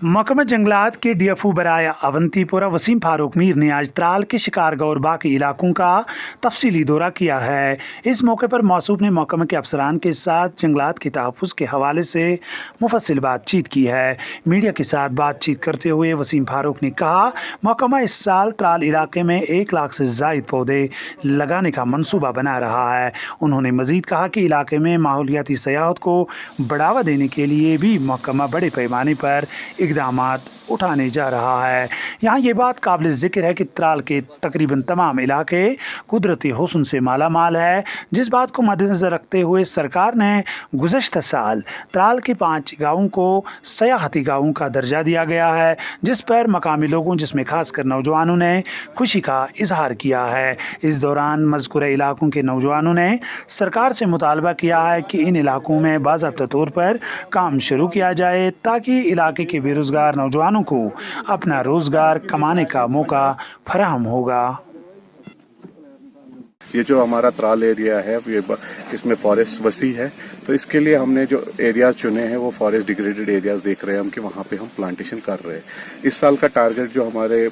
महकमा जंगलात के डीएफओ बराया अवंतीपुरा वसीम फारूक मीर ने आज त्राल के शिकारगांव और बाकी इलाकों का तफसीली दौरा किया है। इस मौके पर मौसूफ ने महकमा के अफसरान के साथ जंगलात के तहफ़्फ़ुज़ के हवाले से मुफस्सिल बातचीत की है। मीडिया के साथ बातचीत करते हुए वसीम फारूक ने कहा, महकमा इस साल त्राल इलाके में 1 लाख से ज़ायद पौधे लगाने का मनसूबा बना रहा है। उन्होंने मज़ीद कहा कि इलाके में माहौलियाती सयाहत को बढ़ावा देने के लिए भी महकमा बड़े पैमाने पर इक़दामात उठाने जा रहा है। यहाँ ये बात काबिल ज़िक्र है कि त्राल के तकरीबन तमाम इलाके कुदरती हुस्न से माला माल है, जिस बात को मद्देनज़र रखते हुए सरकार ने गुज़श्ता साल त्राल के 5 गाँवों को सयाहती गाँवों का दर्जा दिया गया है, जिस पर मकामी लोगों जिसमें खासकर नौजवानों ने खुशी का इजहार किया है। इस दौरान मज़कूरा इलाकों के नौजवानों ने सरकार से मुतालबा किया है कि इन इलाकों में बाज़ाब्ता तौर पर काम शुरू किया जाए ताकि इलाके के बेरोज़गार नौजवानों को अपना रोजगार कमाने का मौका फराहम होगा। ये जो हमारा त्राल एरिया है इसमें फॉरेस्ट वसी है, तो इसके लिए हमने जो एरियाज चुने हैं वो फॉरेस्ट डिग्रेडेड एरियाज देख रहे हैं हम कि वहाँ पे हम प्लांटेशन कर रहे हैं। इस साल का टारगेट जो हमारे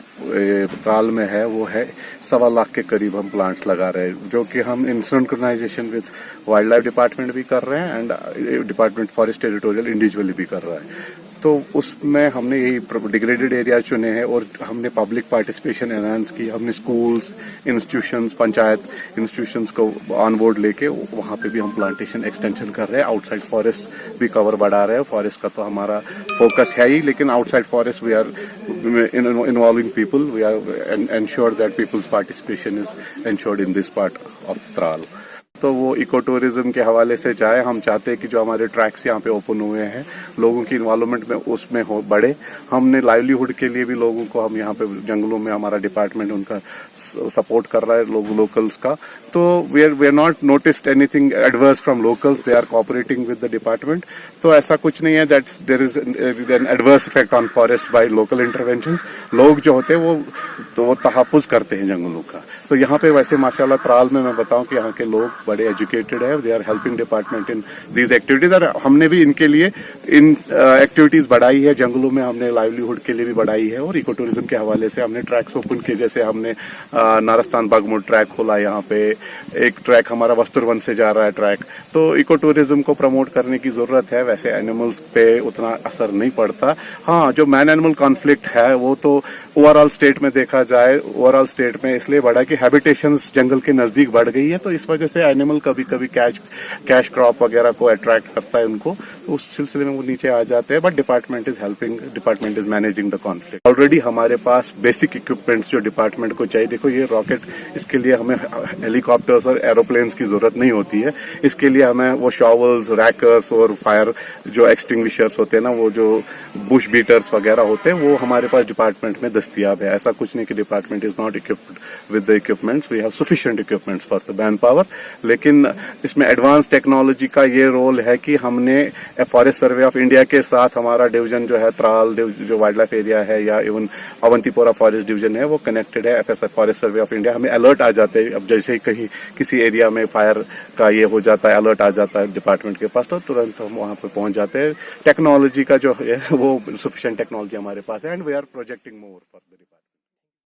त्राल में है वो है 1.25 लाख के करीब हम प्लांट्स लगा रहे हैं, जो कि हम in synchronization with wildlife department भी कर रहे हैं and department forest territorial individually भी कर रहा है। तो उसमें हमने यही डिग्रेडेड एरिया चुने हैं और हमने पब्लिक पार्टिसिपेशन एनहांस की। हमने स्कूल्स, इंस्टीट्यूशंस, पंचायत इंस्टीट्यूशंस को ऑन बोर्ड लेके वहाँ पे भी हम प्लांटेशन एक्सटेंशन कर रहे हैं। आउटसाइड फॉरेस्ट भी कवर बढ़ा रहे हैं। फॉरेस्ट का तो हमारा फोकस है ही, लेकिन outside forest we are involving people, we are ensure that people's participation is ensured in this part of Tral. तो वो इको टूरिज्म के हवाले से जाए। हम चाहते हैं कि जो हमारे ट्रैक्स यहाँ पे ओपन हुए हैं, लोगों की इन्वॉल्वमेंट में उसमें हो बढ़े। हमने लाइवलीहुड के लिए भी लोगों को हम यहाँ पे जंगलों में हमारा डिपार्टमेंट उनका सपोर्ट कर रहा है लोकल्स का। तो we are not noticed anything adverse from locals, they are cooperating with the department. तो ऐसा कुछ नहीं है that there is an adverse effect on forest by local intervention. लोग जो होते हैं वो तहफ़्फ़ुज़ करते हैं जंगलों का। तो यहाँ पे वैसे माशाल्लाह त्राल में मैं बताऊँ कि यहाँ के लोग बड़े एजुकेटेड है, they are helping department in these activities. और हमने भी इनके लिए इन एक्टिविटीज बढ़ाई है। जंगलों में हमने लाइवलीहुड के लिए भी बढ़ाई है और इको टूरिज्म के हवाले से हमने ट्रैक्स ओपन किए। जैसे हमने नारस्तान बागमुड ट्रैक खोला, यहाँ पे एक ट्रैक हमारा वस्तुरवन से जा रहा है ट्रैक। तो इको टूरिज्म को प्रमोट करने की जरूरत है। वैसे एनिमल्स पे उतना असर नहीं पड़ता। हाँ, जो मैन एनिमल कॉन्फ्लिक्ट है वो तो ओवरऑल स्टेट में देखा जाए, ओवरऑल स्टेट में इसलिए बढ़ा कि हैबिटेशंस जंगल के नजदीक बढ़ गई है, तो इस वजह से एनिमल कभी कभी कैश क्रॉप वगैरह को अट्रैक्ट करता है उनको, तो उस सिलसिले में वो नीचे आ जाते हैं। But department is helping, department is managing the conflict. Already हमारे पास बेसिक इक्विपमेंट्स जो डिपार्टमेंट को चाहिए, देखो ये रॉकेट, इसके लिए हमें हेलीकॉप्टर्स और एरोप्लेन्स की जरूरत नहीं होती है। इसके लिए हमें वो शॉवल्स, रैकर्स और फायर जो एक्सटिंग्विशर्स होते हैं ना, वो जो बुश बीटर्स वगैरह होते हैं, वो हमारे पास डिपार्टमेंट में दस्तियाब है। ऐसा कुछ नहीं कि department is not equipped with the equipments, we have sufficient equipments for the manpower. लेकिन इसमें एडवांस टेक्नोलॉजी का ये रोल है कि हमने फॉरेस्ट सर्वे ऑफ इंडिया के साथ हमारा डिवीजन जो है त्राल जो वाइल्ड लाइफ एरिया है या इवन अवंतीपोरा फॉरेस्ट डिवीजन है, वो कनेक्टेड है FSI forest survey of India. हमें अलर्ट आ जाते हैं। अब जैसे ही कहीं किसी एरिया में फायर का ये हो जाता है, अलर्ट आ जाता है डिपार्टमेंट के पास, तो तुरंत हम वहाँ पे पहुंच जाते हैं। टेक्नोलॉजी का जो है वो सफिशिएंट टेक्नोलॉजी हमारे पास है and we are projecting more for the